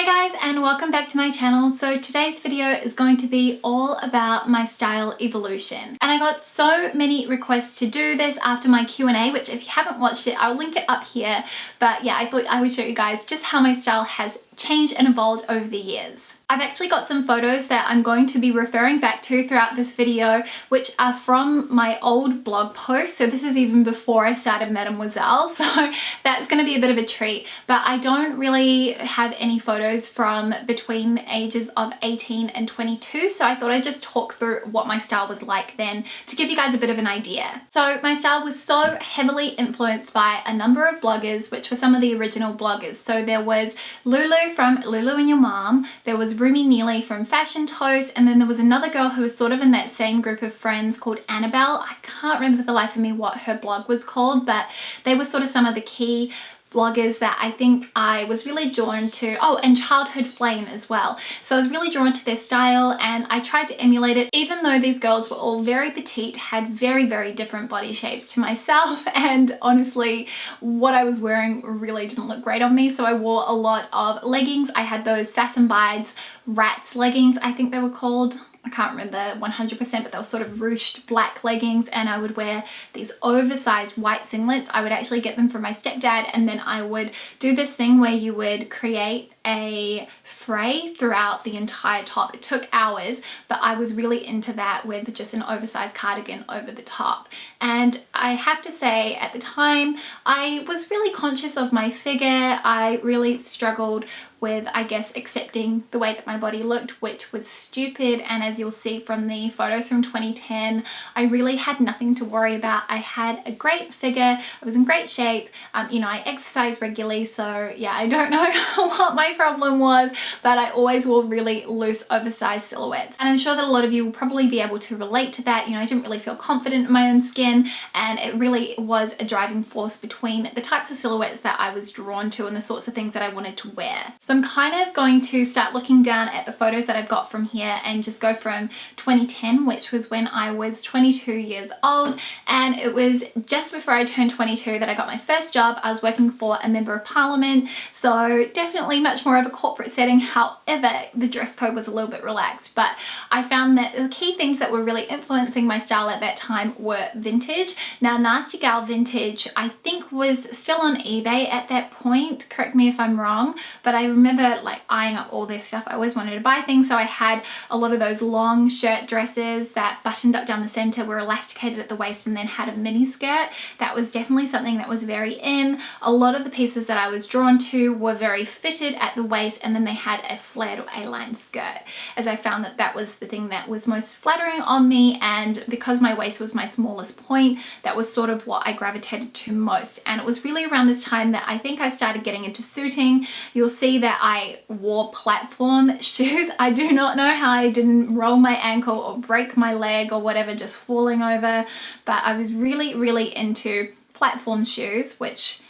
Hey guys, and welcome back to my channel. So today's video is going to be all about my style evolution. And I got so many requests to do this after my Q&A, which if you haven't watched it, I'll link it up here. But yeah, I thought I would show you guys just how my style has changed and evolved over the years. I've actually got some photos that I'm going to be referring back to throughout this video, which are from my old blog post. So this is even before I started Mademoiselle. So that's going to be a bit of a treat. But I don't really have any photos from between ages of 18 and 22. So I thought I'd just talk through what my style was like then to give you guys a bit of an idea. So my style was so heavily influenced by a number of bloggers, which were some of the original bloggers. So there was Lulu from Lulu and Your Mom. There was Rumi Neely from Fashion Toast, and then there was another girl who was sort of in that same group of friends called Annabelle. I can't remember for the life of me what her blog was called, but they were sort of some of the key bloggers that I think I was really drawn to. Oh, and Childhood Flame as well. So I was really drawn to their style and I tried to emulate it, even though these girls were all very petite, had very, very different body shapes to myself, and honestly, what I was wearing really didn't look great on me. So I wore a lot of leggings. I had those Sass and Bides Rats leggings, I think they were called. I can't remember 100%, but they were sort of ruched black leggings, and I would wear these oversized white singlets. I would actually get them from my stepdad, and then I would do this thing where you would create a fray throughout the entire top. It took hours, but I was really into that with just an oversized cardigan over the top. And I have to say, at the time, I was really conscious of my figure. I really struggled with, I guess, accepting the way that my body looked, which was stupid. And as you'll see from the photos from 2010, I really had nothing to worry about. I had a great figure. I was in great shape. You know, I exercise regularly. So yeah, I don't know what my problem was, but I always wore really loose, oversized silhouettes. And I'm sure that a lot of you will probably be able to relate to that. You know, I didn't really feel confident in my own skin, and it really was a driving force between the types of silhouettes that I was drawn to and the sorts of things that I wanted to wear. So I'm kind of going to start looking down at the photos that I've got from here and just go from 2010, which was when I was 22 years old, and it was just before I turned 22 that I got my first job. I was working for a member of parliament, so definitely much more of a corporate setting. However, the dress code was a little bit relaxed, but I found that the key things that were really influencing my style at that time were vintage. Now, Nasty Gal vintage, I think, was still on eBay at that point. Correct me if I'm wrong, but I remember like eyeing up all this stuff. I always wanted to buy things, so I had a lot of those long shirt dresses that buttoned up down the center, were elasticated at the waist, and then had a mini skirt. That was definitely something that was very in. A lot of the pieces that I was drawn to were very fitted at the waist, and then they had a flared or A-line skirt, as I found that that was the thing that was most flattering on me. And because my waist was my smallest point, that was sort of what I gravitated to most. And it was really around this time that I think I started getting into suiting. You'll see that I wore platform shoes. I do not know how I didn't roll my ankle or break my leg or whatever just falling over, but I was really, really into platform shoes, which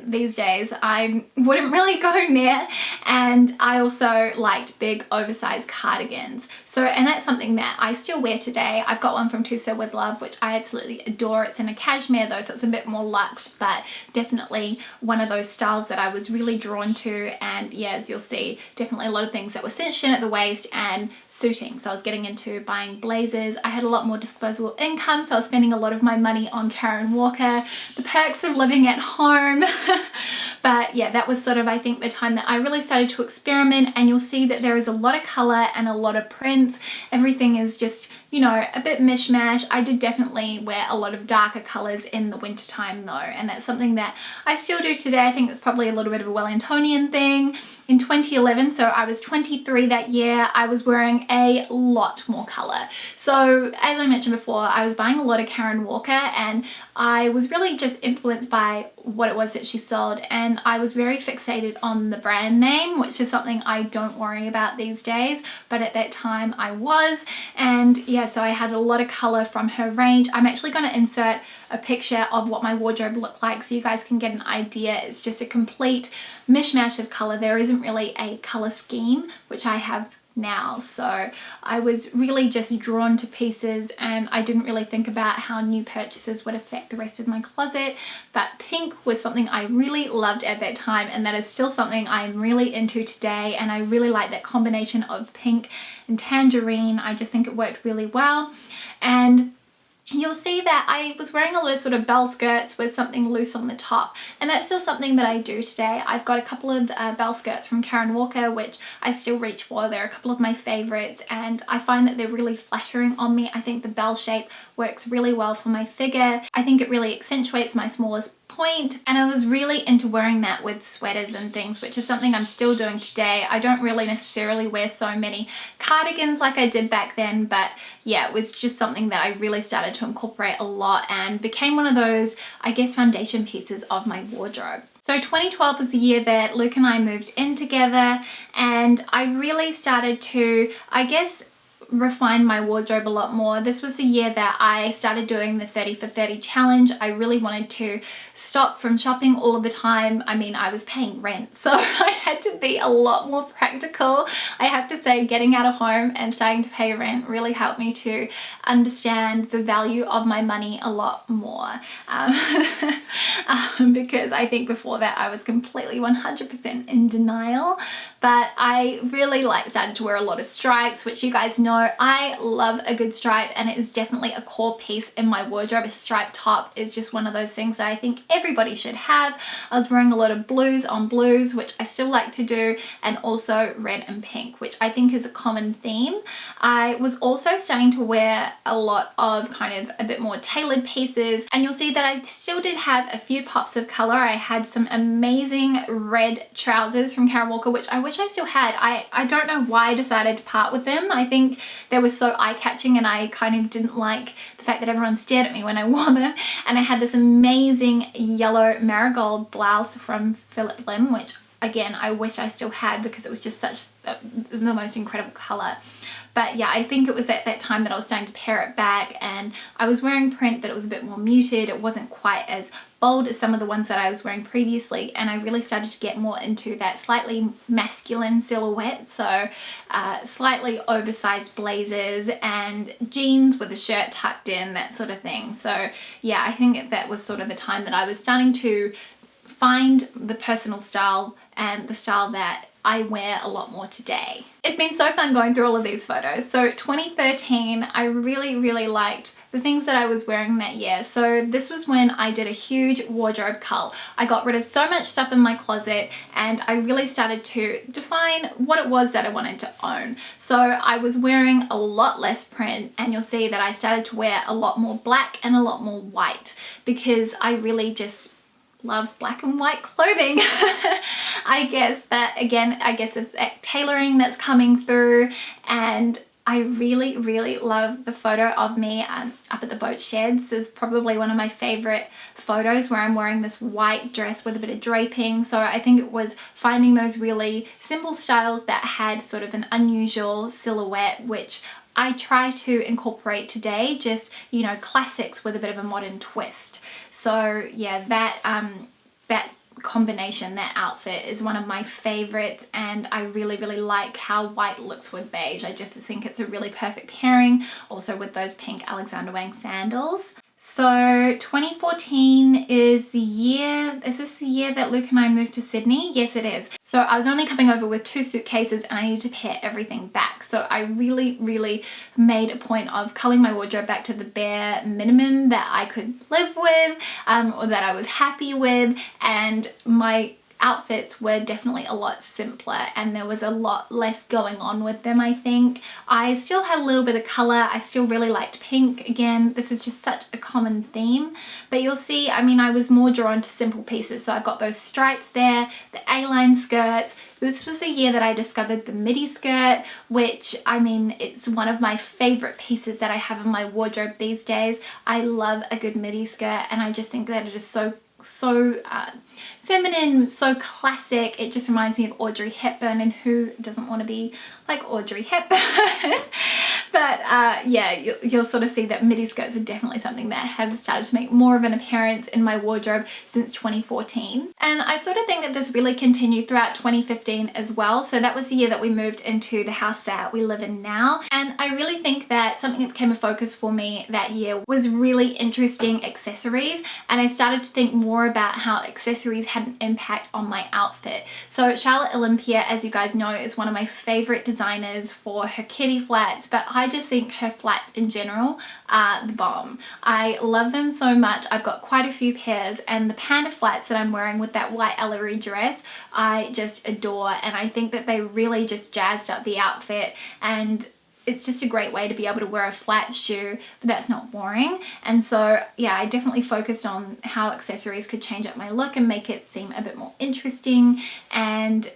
these days I wouldn't really go near. And I also liked big oversized cardigans. So, and that's something that I still wear today. I've got one from To Sew With Love, which I absolutely adore. It's in a cashmere though, so it's a bit more luxe, but definitely one of those styles that I was really drawn to. And yeah, as you'll see, definitely a lot of things that were cinched in at the waist and suiting. So I was getting into buying blazers. I had a lot more disposable income, so I was spending a lot of my money on Karen Walker, the perks of living at home. But yeah, that was sort of, I think, the time that I really started to experiment. And you'll see that there is a lot of color and a lot of prints. Everything is just, you know, a bit mishmash. I did definitely wear a lot of darker colors in the winter time though, and that's something that I still do today. I think it's probably a little bit of a Wellingtonian thing. In 2011, so I was 23 that year, I was wearing a lot more color. So as I mentioned before, I was buying a lot of Karen Walker, and I was really just influenced by what it was that she sold, and I was very fixated on the brand name, which is something I don't worry about these days, but at that time I was. And yeah, so I had a lot of color from her range. I'm actually going to insert a picture of what my wardrobe looked like so you guys can get an idea. It's just a complete mishmash of color. There isn't really a color scheme, which I have now. So I was really just drawn to pieces, and I didn't really think about how new purchases would affect the rest of my closet. But pink was something I really loved at that time, and that is still something I'm really into today. And I really like that combination of pink and tangerine. I just think it worked really well. And you'll see that I was wearing a lot of sort of bell skirts with something loose on the top, and that's still something that I do today. I've got a couple of bell skirts from Karen Walker, which I still reach for. They're a couple of my favorites, and I find that they're really flattering on me. I think the bell shape works really well for my figure. I think it really accentuates my smallest point, and I was really into wearing that with sweaters and things, which is something I'm still doing today. I don't really necessarily wear so many cardigans like I did back then, but yeah, it was just something that I really started to incorporate a lot and became one of those, I guess, foundation pieces of my wardrobe. So 2012 was the year that Luke and I moved in together, and I really started to, I guess, refine my wardrobe a lot more. This was the year that I started doing the 30 for 30 challenge. I really wanted to stop from shopping all of the time. I mean, I was paying rent, so I had to be a lot more practical. I have to say, getting out of home and starting to pay rent really helped me to understand the value of my money a lot more. Because I think before that I was completely 100% in denial. But I really started to wear a lot of stripes, which you guys know I love a good stripe, and it is definitely a core piece in my wardrobe. A striped top is just one of those things that I think everybody should have. I was wearing a lot of blues on blues, which I still like to do, and also red and pink, which I think is a common theme. I was also starting to wear a lot of kind of a bit more tailored pieces, and you'll see that I still did have a few pops of color. I had some amazing red trousers from Karen Walker, which I wish I still had. I don't know why I decided to part with them. I think they were so eye-catching, and I kind of didn't like the fact that everyone stared at me when I wore them. And I had this amazing yellow marigold blouse from Philip Lim, which again I wish I still had because it was just such the most incredible color. But yeah, I think it was at that time that I was starting to pare it back, and I was wearing print, but it was a bit more muted. It wasn't quite as bold as some of the ones that I was wearing previously, and I really started to get more into that slightly masculine silhouette. So slightly oversized blazers and jeans with a shirt tucked in, that sort of thing. So yeah, I think that was sort of the time that I was starting to find the personal style and the style that I wear a lot more today. It's been so fun going through all of these photos. So 2013, I really liked the things that I was wearing that year. So this was when I did a huge wardrobe cull. I got rid of so much stuff in my closet, and I really started to define what it was that I wanted to own. So I was wearing a lot less print, and you'll see that I started to wear a lot more black and a lot more white, because I really just love black and white clothing. I guess, but again, I guess it's that tailoring that's coming through. And I really love the photo of me up at the boat sheds. This is probably one of my favorite photos, where I'm wearing this white dress with a bit of draping. So I think it was finding those really simple styles that had sort of an unusual silhouette, which I try to incorporate today, just, you know, classics with a bit of a modern twist. So yeah, that combination, that outfit is one of my favorites, and I really like how white looks with beige. I just think it's a really perfect pairing, also with those pink Alexander Wang sandals. So 2014 is the year, is this the year that Luke and I moved to Sydney? Yes, it is. So I was only coming over with 2 suitcases, and I needed to pare everything back. So I really made a point of culling my wardrobe back to the bare minimum that I could live with, or that I was happy with, and my outfits were definitely a lot simpler, and there was a lot less going on with them. I think I still had a little bit of color. I still really liked pink. Again, this is just such a common theme, but you'll see, I mean, I was more drawn to simple pieces. So I've got those stripes there, the A-line skirts. This was the year that I discovered the midi skirt, which, I mean, it's one of my favorite pieces that I have in my wardrobe these days. I love a good midi skirt, and I just think that it is so feminine, so classic. It just reminds me of Audrey Hepburn, and who doesn't want to be like Audrey Hepburn? But yeah, you'll sort of see that midi skirts are definitely something that have started to make more of an appearance in my wardrobe since 2014. And I sort of think that this really continued throughout 2015 as well. So that was the year that we moved into the house that we live in now. And I really think that something that became a focus for me that year was really interesting accessories. And I started to think more about how accessories had an impact on my outfit. So Charlotte Olympia, as you guys know, is one of my favorite designers for her kitty flats, but I just think her flats in general are the bomb. I love them so much. I've got quite a few pairs, and the panda flats that I'm wearing with that white Ellery dress I just adore, and I think that they really just jazzed up the outfit, and it's just a great way to be able to wear a flat shoe but that's not boring. And so yeah, I definitely focused on how accessories could change up my look and make it seem a bit more interesting. And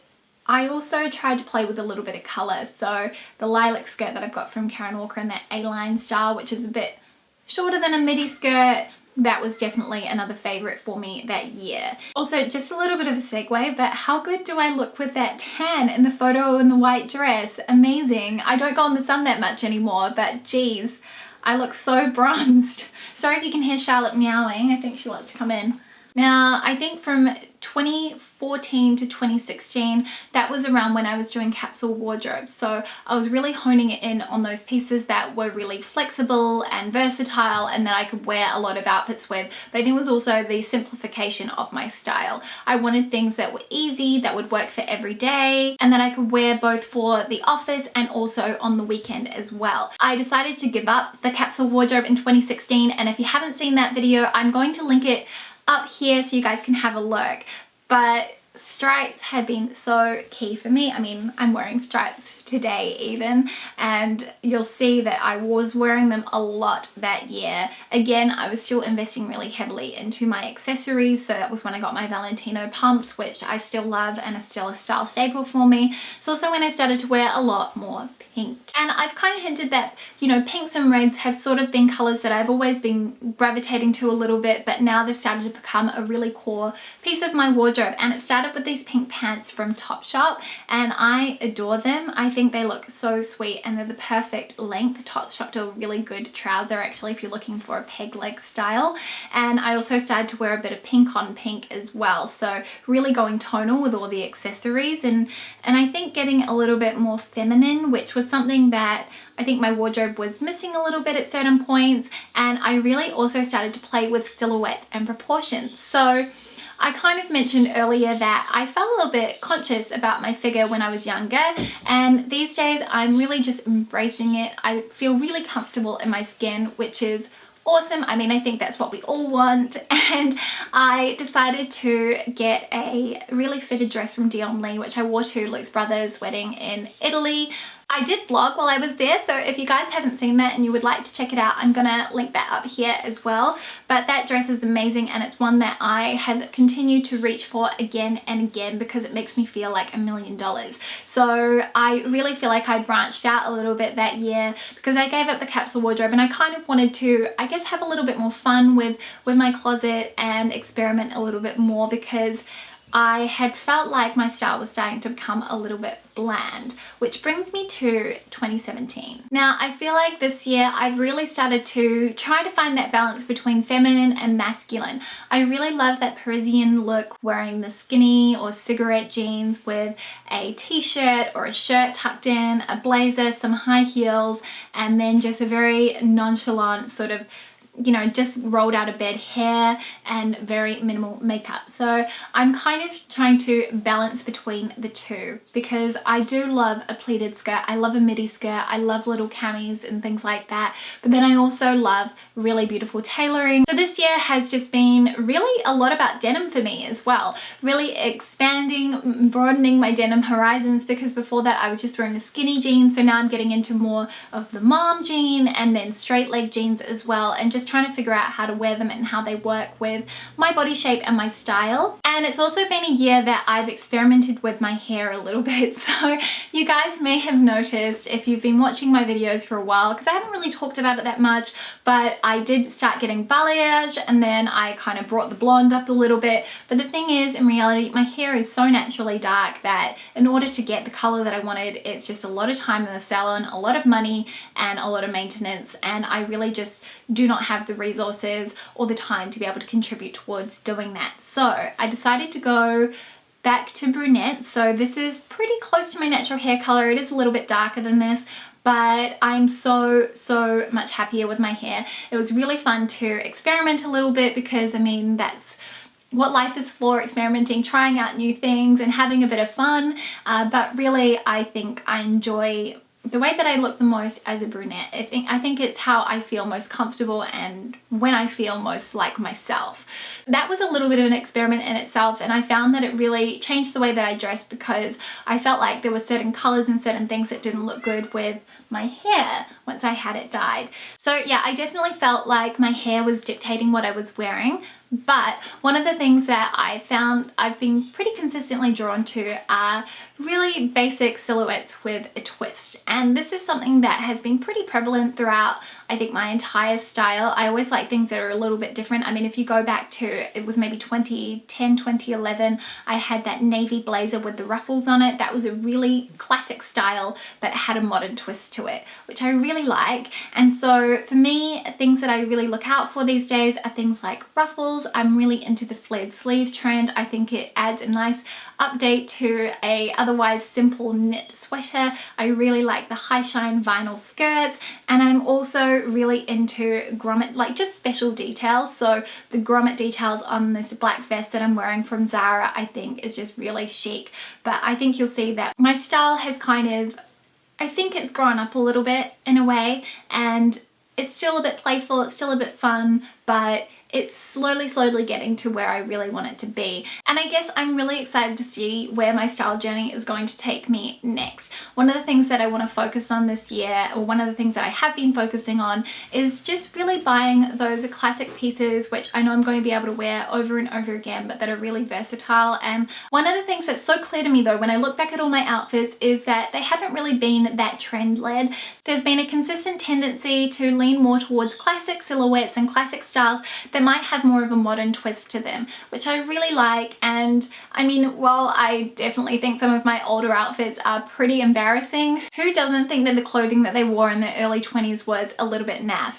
I also tried to play with a little bit of colour. So the lilac skirt that I've got from Karen Walker in that A-line style, which is a bit shorter than a midi skirt, that was definitely another favourite for me that year. Also, just a little bit of a segue, but how good do I look with that tan in the photo in the white dress? Amazing. I don't go in the sun that much anymore, but geez, I look so bronzed. Sorry if you can hear Charlotte meowing. I think she wants to come in. Now, I think from 2014 to 2016, that was around when I was doing capsule wardrobes. So I was really honing it in on those pieces that were really flexible and versatile and that I could wear a lot of outfits with. But I think it was also the simplification of my style. I wanted things that were easy, that would work for every day, and that I could wear both for the office and also on the weekend as well. I decided to give up the capsule wardrobe in 2016, and if you haven't seen that video, I'm going to link it up here so you guys can have a look. But stripes have been so key for me. I mean, I'm wearing stripes today even, and you'll see that I was wearing them a lot that year. Again, I was still investing really heavily into my accessories, so that was when I got my Valentino pumps, which I still love and are still a style staple for me. It's also when I started to wear a lot more pink. And I've kind of hinted that, you know, pinks and reds have sort of been colors that I've always been gravitating to a little bit, but now they've started to become a really core piece of my wardrobe. And it started with these pink pants from Topshop, and I adore them. I think they look so sweet, and they're the perfect length. Topshop do a really good trouser actually if you're looking for a peg leg style. And I also started to wear a bit of pink on pink as well, so really going tonal with all the accessories, and I think getting a little bit more feminine, which was something that I think my wardrobe was missing a little bit at certain points. And I really also started to play with silhouettes and proportions. So I kind of mentioned earlier that I felt a little bit conscious about my figure when I was younger, and these days I'm really just embracing it. I feel really comfortable in my skin, which is awesome. I mean, I think that's what we all want. And I decided to get a really fitted dress from Dion Lee, which I wore to Luke's brother's wedding in Italy. I did vlog while I was there, so if you guys haven't seen that and you would like to check it out, I'm gonna link that up here as well. But that dress is amazing, and it's one that I have continued to reach for again and again because it makes me feel like $1 million. So I really feel like I branched out a little bit that year because I gave up the capsule wardrobe, and I kind of wanted to, I guess, have a little bit more fun with my closet and experiment a little bit more, because I had felt like my style was starting to become a little bit bland, which brings me to 2017. Now, I feel like this year I've really started to try to find that balance between feminine and masculine. I really love that Parisian look, wearing the skinny or cigarette jeans with a t-shirt or a shirt tucked in, a blazer, some high heels, and then just a very nonchalant sort of, you know, just rolled out of bed hair and very minimal makeup. So I'm kind of trying to balance between the two, because I do love a pleated skirt, I love a midi skirt, I love little camis and things like that, but then I also love really beautiful tailoring. So this year has just been really a lot about denim for me as well, really expanding, broadening my denim horizons, because before that I was just wearing the skinny jeans, so now I'm getting into more of the mom jean and then straight leg jeans as well, and just just trying to figure out how to wear them and how they work with my body shape and my style. And it's also been a year that I've experimented with my hair a little bit. So you guys may have noticed if you've been watching my videos for a while, because I haven't really talked about it that much, but I did start getting balayage and then I kind of brought the blonde up a little bit. But the thing is, in reality, my hair is so naturally dark that in order to get the color that I wanted, it's just a lot of time in the salon, a lot of money and a lot of maintenance, and I really just do not have the resources or the time to be able to contribute towards doing that. So I decided to go back to brunette. So this is pretty close to my natural hair color. It is a little bit darker than this, but I'm so much happier with my hair. It was really fun to experiment a little bit because, I mean, that's what life is for, experimenting, trying out new things and having a bit of fun. But really, I think I enjoy the way that I look the most as a brunette. I think it's how I feel most comfortable and when I feel most like myself. That was a little bit of an experiment in itself, and I found that it really changed the way that I dressed because I felt like there were certain colors and certain things that didn't look good with my hair once I had it dyed. So yeah, I definitely felt like my hair was dictating what I was wearing. But one of the things that I found I've been pretty consistently drawn to are really basic silhouettes with a twist. And this is something that has been pretty prevalent throughout, I think, my entire style. I always like things that are a little bit different. I mean, if you go back to, it was maybe 2010, 2011, I had that navy blazer with the ruffles on it. That was a really classic style, but it had a modern twist to it, which I really like. And so for me, things that I really look out for these days are things like ruffles. I'm really into the flared sleeve trend. I think it adds a nice update to a otherwise simple knit sweater. I really like the high shine vinyl skirts, and I'm also really into grommet, like just special details. So the grommet details on this black vest that I'm wearing from Zara, I think is just really chic. But I think you'll see that my style has kind of, I think it's grown up a little bit in a way, and it's still a bit playful, it's still a bit fun, but it's slowly getting to where I really want it to be. And I guess I'm really excited to see where my style journey is going to take me next. One of the things that I want to focus on this year, or one of the things that I have been focusing on, is just really buying those classic pieces which I know I'm going to be able to wear over and over again, but that are really versatile. And one of the things that's so clear to me though when I look back at all my outfits is that they haven't really been that trend led. There's been a consistent tendency to lean more towards classic silhouettes and classic styles that might have more of a modern twist to them, which I really like. And I mean, while I definitely think some of my older outfits are pretty embarrassing, who doesn't think that the clothing that they wore in the early 20s was a little bit naff?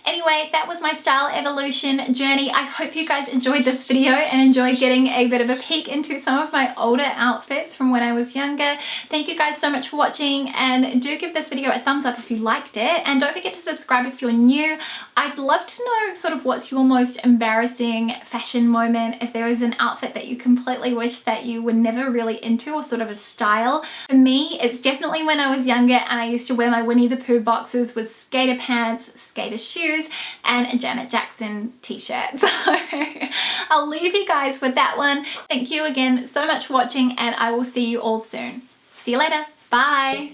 Anyway, that was my style evolution journey. I hope you guys enjoyed this video and enjoyed getting a bit of a peek into some of my older outfits from when I was younger. Thank you guys so much for watching, and do give this video a thumbs up if you liked it, and don't forget to subscribe if you're new. I'd love to know sort of what's your most embarrassing fashion moment, if there is an outfit that you completely wish that you were never really into, or sort of a style. For me, it's definitely when I was younger and I used to wear my Winnie the Pooh boxes with skater pants, skater shoes, and a Janet Jackson t-shirt. So I'll leave you guys with that one. Thank you again so much for watching, and I will see you all soon. See you later. Bye.